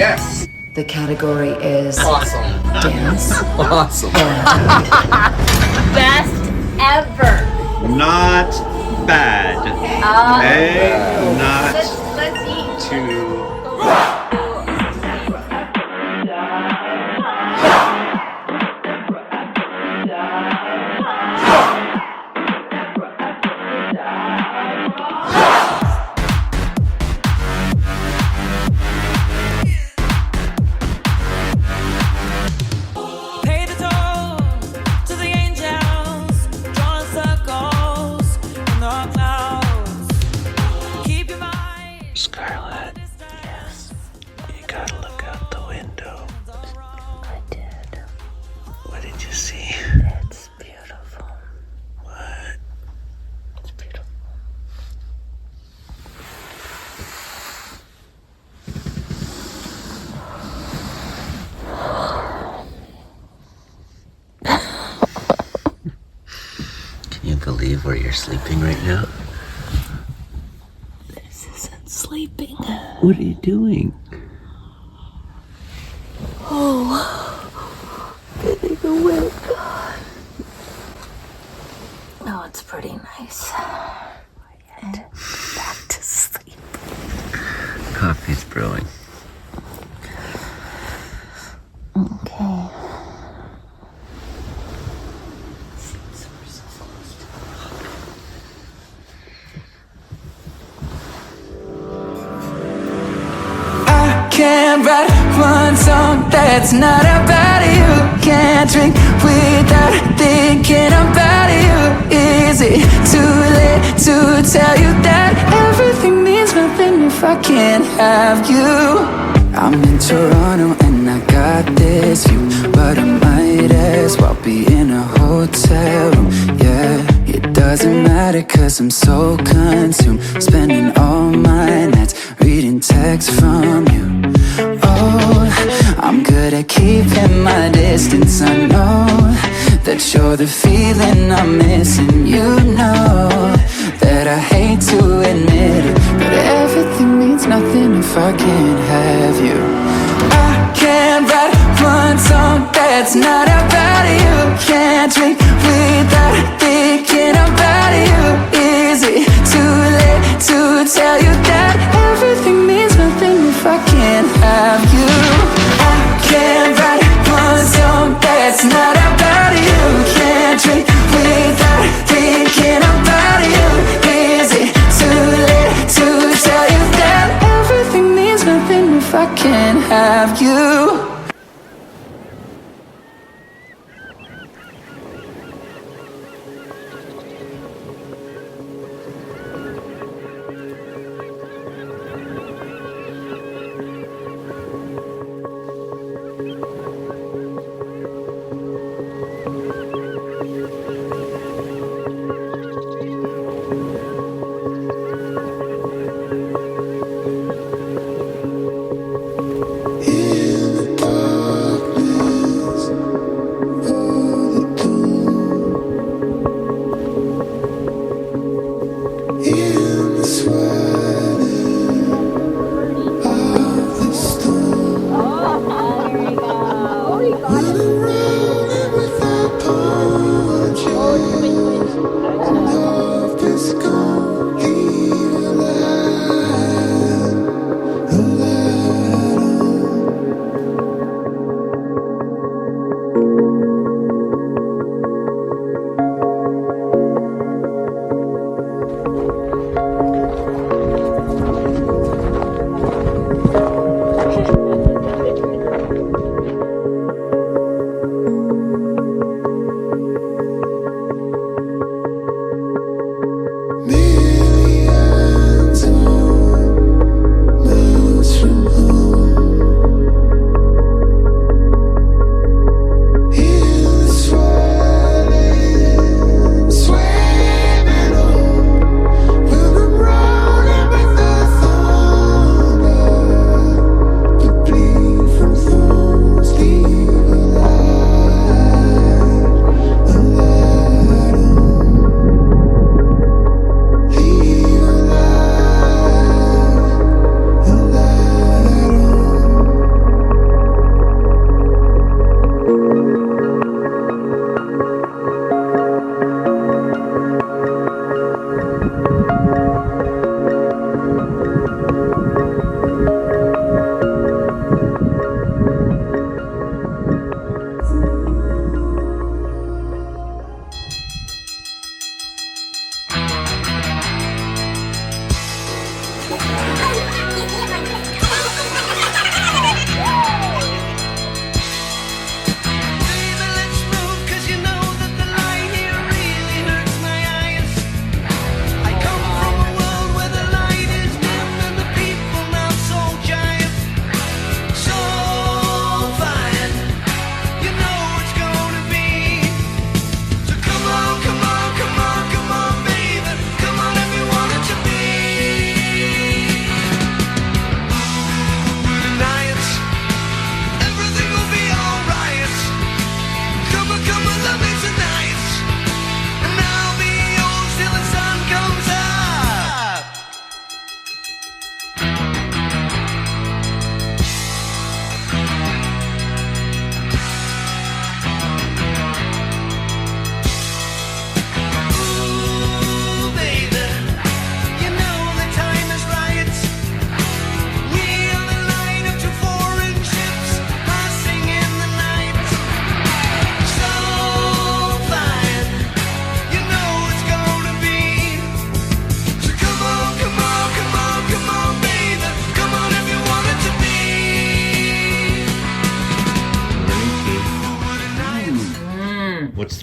Yes. The category is Awesome. dance. Awesome. Best ever. Not bad. Okay, not Let's eat. too. Pay the toll to the angels, drawing circles in the clouds. Keep your mind. Scarlett, yes, you gotta look out the window. I did. What did you see? It's beautiful. What? It's beautiful. Can you believe where you're sleeping right now? This isn't sleeping. What are you doing? Getting awake. Oh, it's pretty nice. And back to sleep. Coffee's brewing. Okay. I can't write one song that's not about you. Can't drink without thinking about you. Is it too late to tell you that everything means nothing if I can't have you? I'm in Toronto and I got this view, but I might as well be in a hotel room. Yeah, it doesn't matter cause I'm so consumed, spending all my nights reading texts from you. Oh, I'm good at keeping my distance. I know that you're the feeling I'm missing. You know that I hate to admit it, but everything means nothing if I can't have you. I can't write one song that's not about you. Can't drink without thinking about you. Is it too late to tell you that everything means nothing if I can't have you? I can't write one song that's not about you. Can't drink without thinking about you. Is it too late to tell you that everything means nothing if I can't have you?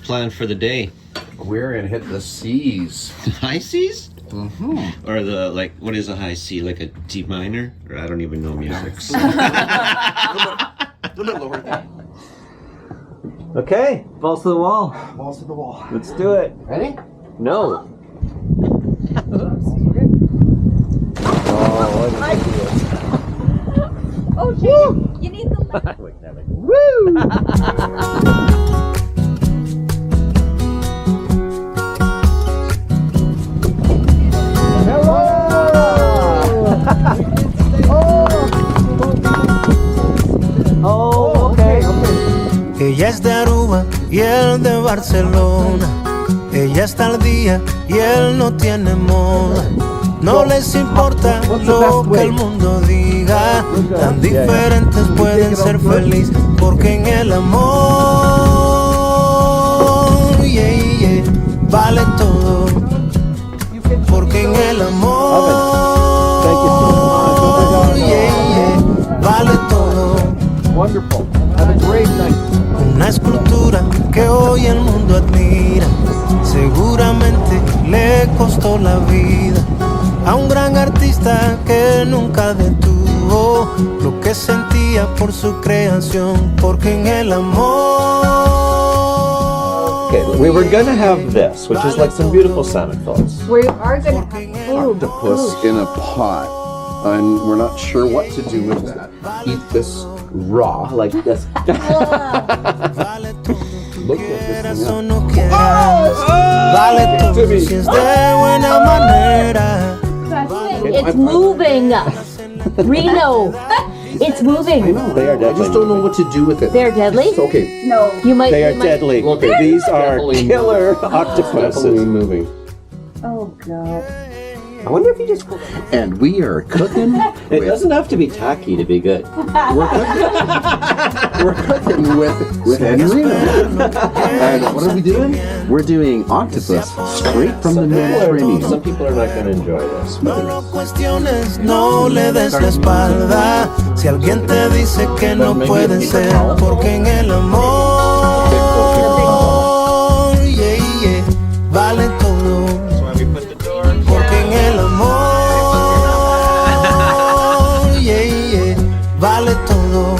plan for the day? We're gonna hit the seas. High seas? Mm-hmm. Or the, like, what is a high C? Like a D minor? Or I don't even know music. A little bit lower. Okay, balls to the wall. Balls to the wall. Let's do it. Ready? No. Oh, shit. You need the left. Oh, okay. Ella es de Aruba y él de Barcelona. Ella está al día y él no tiene moda. No les importa lo que el mundo diga. Tan diferentes pueden ser felices porque en el amor, yeah, yeah, vale todo. Porque en el amor, yeah, yeah, vale todo. Wonderful. Have a great night. Una escultura que hoy el mundo admira, seguramente le costó la vida a un gran artista que nunca detuvo lo que sentía por su creación, porque en el amor. Okay, we were gonna have this, which is like some beautiful salmon thoughts. We are gonna have Octopus in a pot. And we're not sure what to do with that. Eat this raw, like this. Look at this O thing. no quieras, vale todo si es de buena manera. It's moving. Reno. It's moving. They are I just don't know what to do with it. They're deadly? It's okay. No. You might. They are you might- deadly. Okay. These are Definitely killer Definitely octopuses. moving. Oh God. I wonder if you just. And we are cooking. It doesn't have to be tacky to be good. We're cooking with Henry. And what are we doing? We're doing octopus straight from the Some Mediterranean. people are not going to enjoy this. No lo cuestiones, no le des la espalda. Si alguien te dice que no puede ser, porque en el amor, yeah, yeah, vale todo. Porque en el amor, yeah, yeah, vale todo.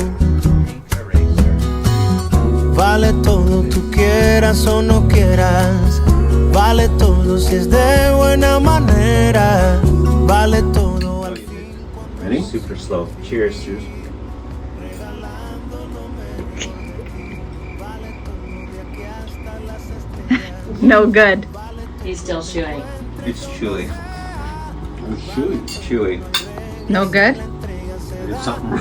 Vale todo, tú quieras o no quieras. Vale todo si es de buena manera. Vale todo al fin. Ready? Super slow. Cheers. Cheers. No good. He's still chewing. It's chewy. Shoot. Chewy. No good. It's something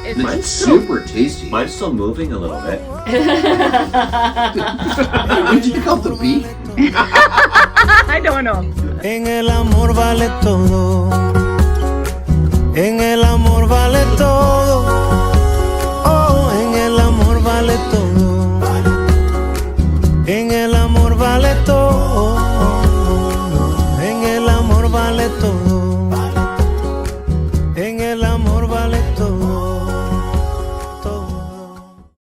It's super tasty. Mine's still moving a little bit. Did you call the beef? I don't know. En el amor vale todo. En el amor vale